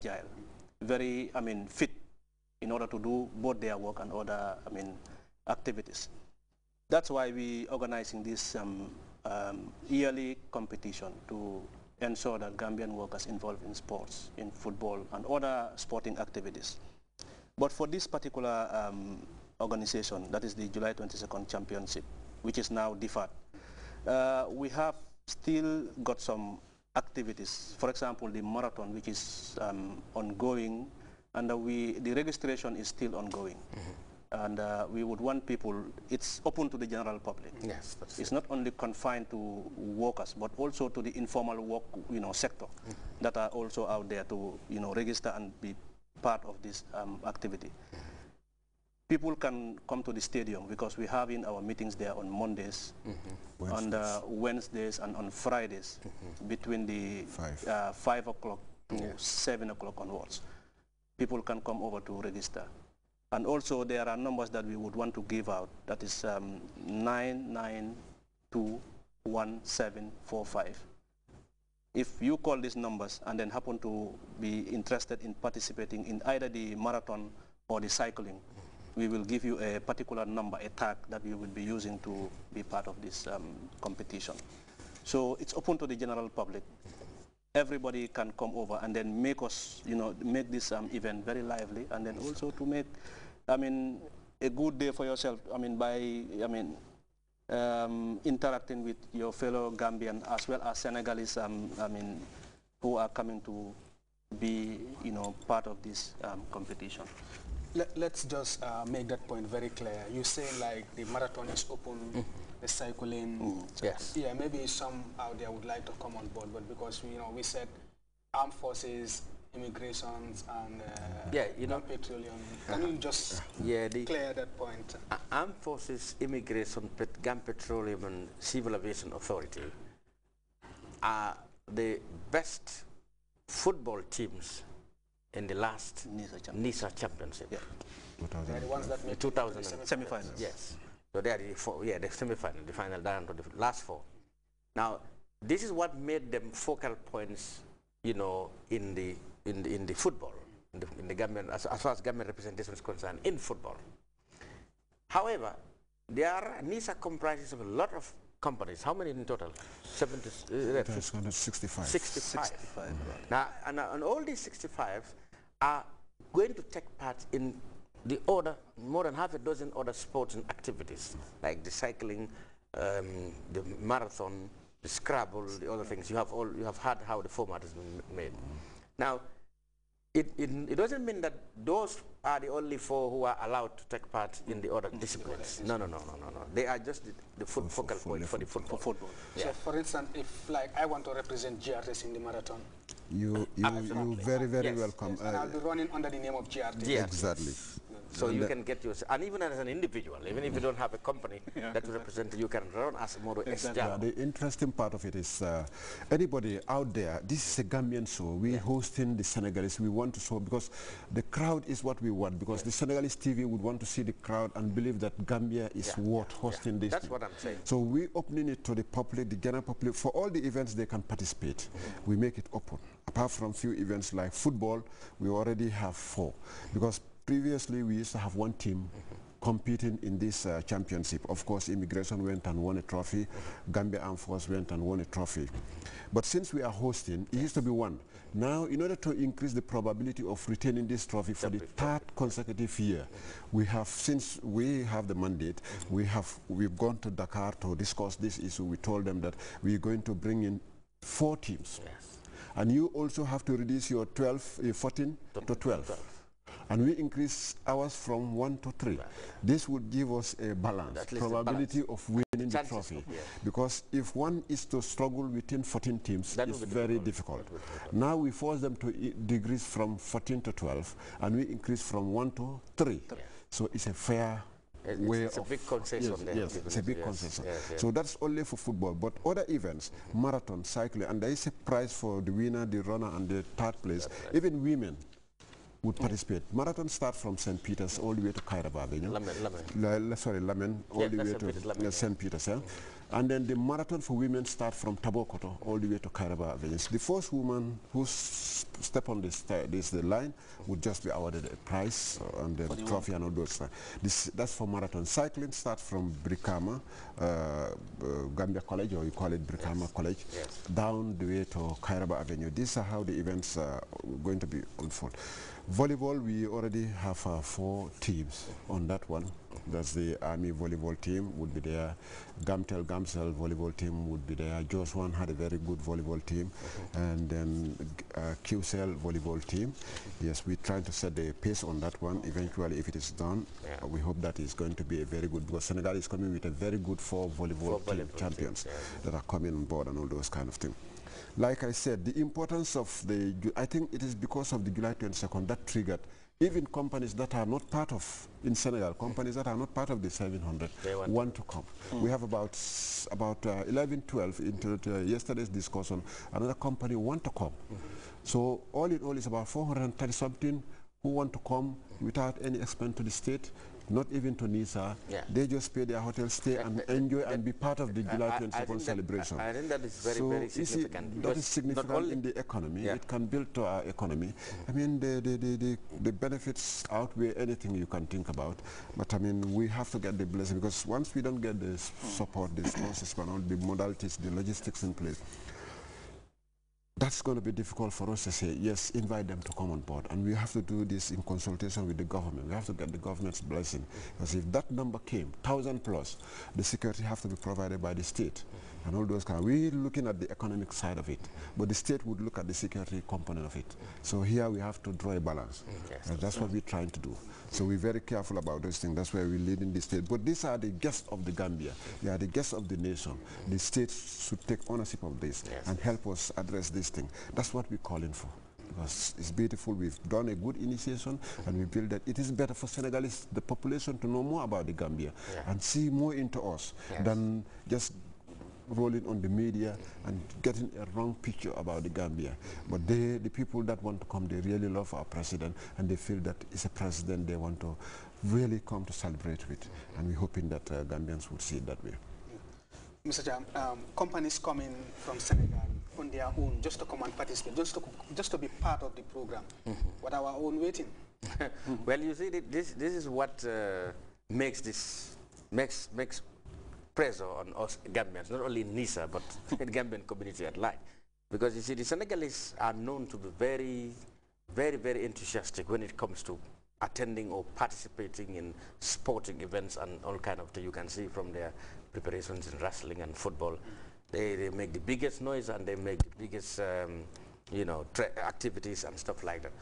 agile, very, fit in order to do both their work and other, activities. That's why we organizing this yearly competition to ensure that Gambian workers involved in sports, in football, and other sporting activities. But for this particular organization, that is the July 22nd Championship, which is now deferred, we have still got some activities. For example, the marathon, which is ongoing, and the registration is still ongoing. And we would want people, it's open to the general public. Yes, it's not only confined to workers, but also to the informal work, sector that are also out there to, register and be part of this activity. People can come to the stadium because we have in our meetings there on Mondays, on Wednesdays, and on Fridays between the 5 o'clock to 7 o'clock onwards. People can come over to register. And also there are numbers that we would want to give out. That is 9921745. If you call these numbers and then happen to be interested in participating in either the marathon or the cycling, we will give you a particular number, a tag that we will be using to be part of this competition. So it's open to the general public. Everybody can come over and then make us, make this event very lively, and then also to make, a good day for yourself. By, interacting with your fellow Gambian as well as Senegalese, who are coming to be, part of this competition. Let's just make that point very clear. You say like the marathon is open, the cycling. Yes. Yeah, maybe some out there would like to come on board, but because we said armed forces, immigrations, and petroleum. Can you just clear that point? Armed forces, immigration, Gas Petroleum, and Civil Aviation Authority are the best football teams in the last NISA Championship. Yeah. The ones that made 2000 semi-finals. Yes. So they are the semi-final, the final down to the last four. Now, this is what made them focal points, in the football, in the Gambian, as far as Gambian representation is concerned, in football. However, NISA comprises of a lot of companies. How many in total? 65. 65. Now, and all these 65 are going to take part in the more than half a dozen other sports and activities, like the cycling, the marathon, the Scrabble, the other things. You have heard how the format has been made. Now, it doesn't mean that those are the only four who are allowed to take part in the other disciplines. No. They are just the focal point for the football. Yeah. So, for instance, if I want to represent GRTs in the marathon, you very welcome. And I'll be running under the name of GRT. Exactly. So you can get yours, and even as an individual, even if you don't have a company that will represent you, can run as Modo Yeah, the interesting part of it is anybody out there, this is a Gambian show. We're hosting the Senegalese. We want to show, because the crowd is what we want, because the Senegalese TV would want to see the crowd and believe that Gambia is worth hosting this. That's what I'm saying. So we're opening it to the public, the general public. For all the events they can participate, we make it open. Apart from few events like football, we already have 4. Because previously, we used to have one team competing in this championship. Of course, immigration went and won a trophy. Gambia Armed Force went and won a trophy. But since we are hosting, it used to be one. Now, in order to increase the probability of retaining this trophy for the 3rd consecutive year, since we have the mandate, we've gone to Dakar to discuss this issue. We told them that we're going to bring in 4 teams. Yes. And you also have to reduce your 14 to 12. And we increase ours from 1 to 3. This would give us a balance, probability of winning the trophy. Because if one is to struggle within 14 teams, it's very difficult. Now we force them to decrease from 14 to 12, and we increase from 1 to 3. So it's a fair way it's a big concession there. Yes, it's a big concession. So that's only for football. But other events, marathon, cycling, and there is a prize for the winner, the runner, and the 3rd place. Even women would participate. Marathon start from St. Peter's all the way to Kairaba. Lamen, all the way to St. Peter's. And then the marathon for women start from Tabokoto all the way to Kairaba. The first woman who step on the line would just be awarded a prize and the trophy and all those. That's for marathon. Cycling starts from Brikama, Gambia College, or you call it Brikama College, down the way to Kairaba Avenue. These are how the events are going to be unfold. Volleyball, we already have 4 teams on that one. That's the Army volleyball team would be there. Gamsel volleyball team would be there. Joshua had a very good volleyball team. And then QCell volleyball team. Yes, we're trying to set the pace on that one. Eventually, if it is done, we hope that is going to be a very good, because Senegal is coming with a very good 4 volleyball team champions that are coming on board and all those kind of things. Like I said, the importance of I think it is because of the July 22nd that triggered even companies that are not part of, in Senegal, companies that are not part of the 700 want to come. We have about 11, 12 into yesterday's discussion, another company want to come. So all in all, it's about 430 something who want to come without any expense to the state, not even to NISA. They just pay their hotel stay and enjoy and be part of the July 22nd celebration. I think that is very significant. That is significant in the economy. It can build to our economy. I mean, the benefits outweigh anything you can think about. But I mean, we have to get the blessing, because once we don't get the support, the sponsors, and all the modalities, the logistics in place, that's going to be difficult for us to say, yes, invite them to come on board. And we have to do this in consultation with the government. We have to get the government's blessing. Because if that number came, 1,000 plus, the security have to be provided by the state. And all those kind of, we're looking at the economic side of it. But the state would look at the security component of it. So here we have to draw a balance. And that's what we're trying to do. So we're very careful about those things. That's why we're leading the state. But these are the guests of the Gambia. They are the guests of the nation. The state should take ownership of this and help us address this thing. That's what we're calling for. Because it's beautiful. We've done a good initiation, and we feel that it is better for Senegalese, the population, to know more about the Gambia and see more into us than just rolling on the media and getting a wrong picture about the Gambia. But the people that want to come, they really love our president, and they feel that it's a president they want to really come to celebrate with. And we're hoping that Gambians would see it that way. Mr. Jam, companies coming from Senegal on their own just to come and participate, just to be part of the program, what our own waiting? Well, you see, this is what makes pressure on us Gambians, not only in NISA, but the Gambian community at large. Because you see, the Senegalese are known to be very, very, very enthusiastic when it comes to attending or participating in sporting events and all kind of things. You can see from their preparations in wrestling and football. They make the biggest noise, and they make the biggest, you know, activities and stuff like that.